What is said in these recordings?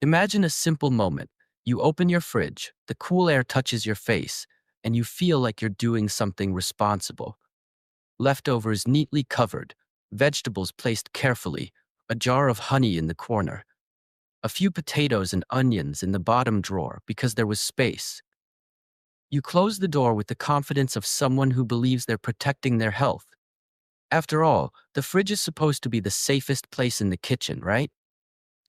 Imagine a simple moment. You open your fridge, the cool air touches your face, and you feel like you're doing something responsible. Leftovers neatly covered, vegetables placed carefully, a jar of honey in the corner, a few potatoes and onions in the bottom drawer because there was space. You close the door with the confidence of someone who believes they're protecting their health. After all, the fridge is supposed to be the safest place in the kitchen, right?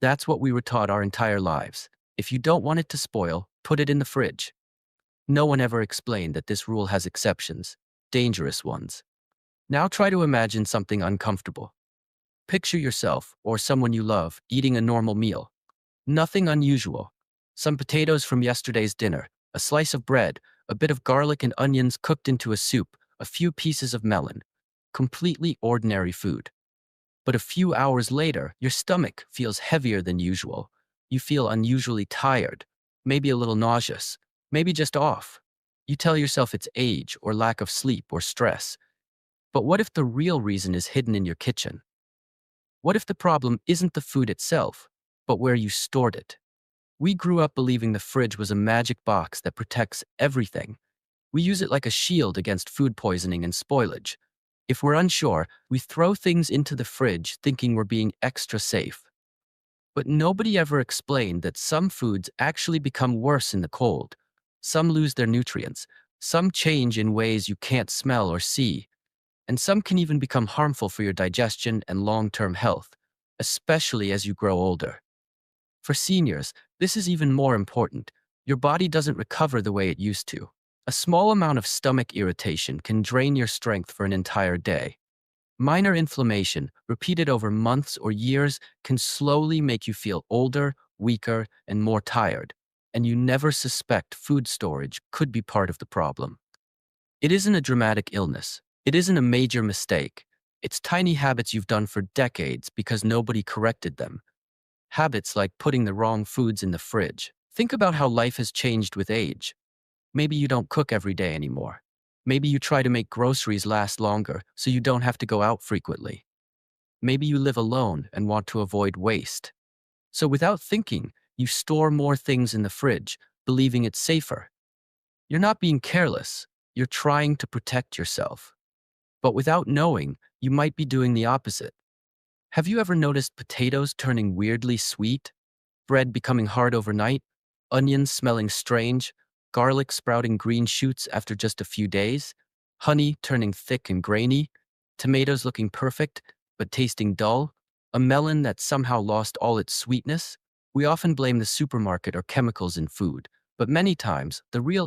That's what we were taught our entire lives. If you don't want it to spoil, put it in the fridge. No one ever explained that this rule has exceptions, dangerous ones. Now try to imagine something uncomfortable. Picture yourself, or someone you love, eating a normal meal. Nothing unusual. Some potatoes from yesterday's dinner, a slice of bread, a bit of garlic and onions cooked into a soup, a few pieces of melon. Completely ordinary food. But a few hours later, your stomach feels heavier than usual. You feel unusually tired, maybe a little nauseous, maybe just off. You tell yourself it's age or lack of sleep or stress. But what if the real reason is hidden in your kitchen? What if the problem isn't the food itself, but where you stored it? We grew up believing the fridge was a magic box that protects everything. We use it like a shield against food poisoning and spoilage. If we're unsure, we throw things into the fridge thinking we're being extra safe. But nobody ever explained that some foods actually become worse in the cold. Some lose their nutrients. Some change in ways you can't smell or see. And some can even become harmful for your digestion and long-term health, especially as you grow older. For seniors, this is even more important. Your body doesn't recover the way it used to. A small amount of stomach irritation can drain your strength for an entire day. Minor inflammation, repeated over months or years, can slowly make you feel older, weaker, and more tired, and you never suspect food storage could be part of the problem. It isn't a dramatic illness. It isn't a major mistake. It's tiny habits you've done for decades because nobody corrected them. Habits like putting the wrong foods in the fridge. Think about how life has changed with age. Maybe you don't cook every day anymore. Maybe you try to make groceries last longer so you don't have to go out frequently. Maybe you live alone and want to avoid waste. So without thinking, you store more things in the fridge, believing it's safer. You're not being careless. You're trying to protect yourself. But without knowing, you might be doing the opposite. Have you ever noticed potatoes turning weirdly sweet? Bread becoming hard overnight? Onions smelling strange? Garlic sprouting green shoots after just a few days? Honey turning thick and grainy? Tomatoes looking perfect, but tasting dull? A melon that somehow lost all its sweetness? We often blame the supermarket or chemicals in food, but many times, the real